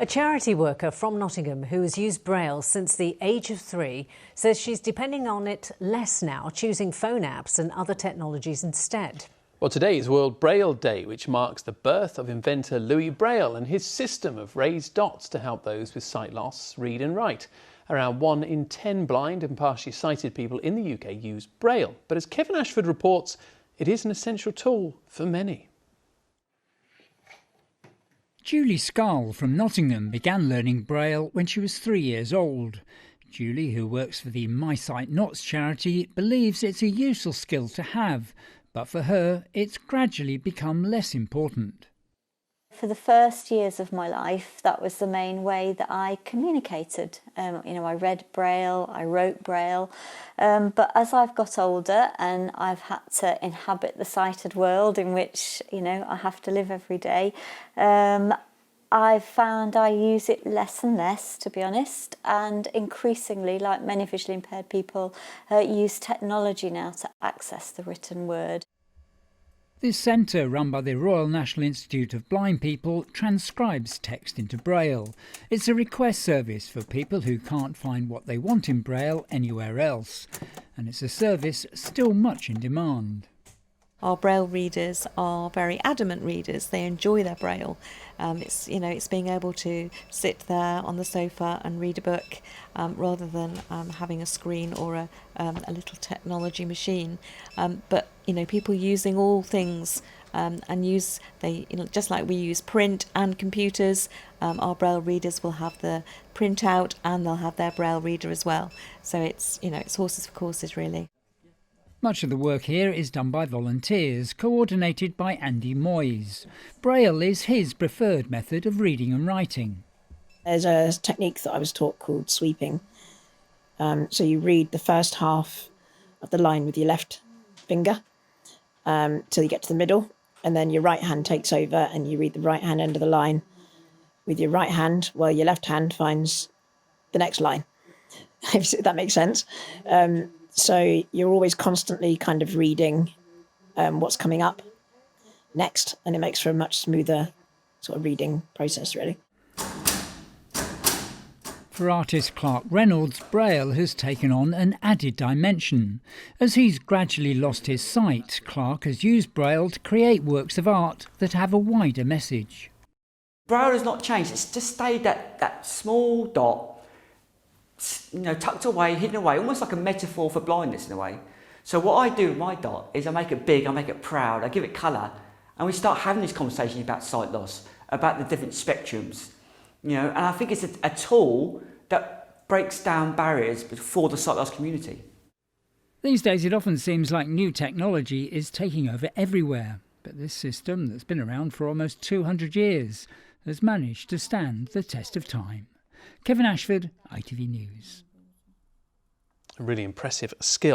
A charity worker from Nottingham who has used Braille since the age of 3 says she's depending on it less now, choosing phone apps and other technologies instead. Well, today is World Braille Day, which marks the birth of inventor Louis Braille and his system of raised dots to help those with sight loss read and write. Around 1 in 10 blind and partially sighted people in the UK use Braille. But as Kevin Ashford reports, it is an essential tool for many. Julie Scarl from Nottingham began learning Braille when she was 3 years old. Julie, who works for the My Sight Nots charity, believes it's a useful skill to have, but for her it's gradually become less important. For the first years of my life, that was the main way that I communicated. I read Braille, I wrote Braille, but as I've got older and I've had to inhabit the sighted world in which, I have to live every day, I've found I use it less and less, to be honest, and increasingly, like many visually impaired people, use technology now to access the written word. This centre, run by the Royal National Institute of Blind People, transcribes text into Braille. It's a request service for people who can't find what they want in Braille anywhere else, and it's a service still much in demand. Our Braille readers are very adamant readers. They enjoy their Braille. It's being able to sit there on the sofa and read a book rather than having a screen or a little technology machine. But people using all things just like we use print and computers, our Braille readers will have the printout and they'll have their Braille reader as well. So it's horses for courses, really. Much of the work here is done by volunteers, coordinated by Andy Moyes. Braille is his preferred method of reading and writing. There's a technique that I was taught called sweeping. So you read the first half of the line with your left finger till you get to the middle, and then your right hand takes over and you read the right hand end of the line with your right hand while your left hand finds the next line, if that makes sense. So you're always constantly kind of reading what's coming up next, and it makes for a much smoother sort of reading process, really. For artist Clark Reynolds, Braille has taken on an added dimension. As he's gradually lost his sight, Clark has used Braille to create works of art that have a wider message. Braille has not changed, it's just stayed that small dot, tucked away, hidden away, almost like a metaphor for blindness in a way. So what I do with my dot is I make it big, I make it proud, I give it colour, and we start having these conversations about sight loss, about the different spectrums, and I think it's a tool that breaks down barriers for the sight loss community. These days it often seems like new technology is taking over everywhere, but this system that's been around for almost 200 years has managed to stand the test of time. Kevin Ashford, ITV News. A really impressive skill.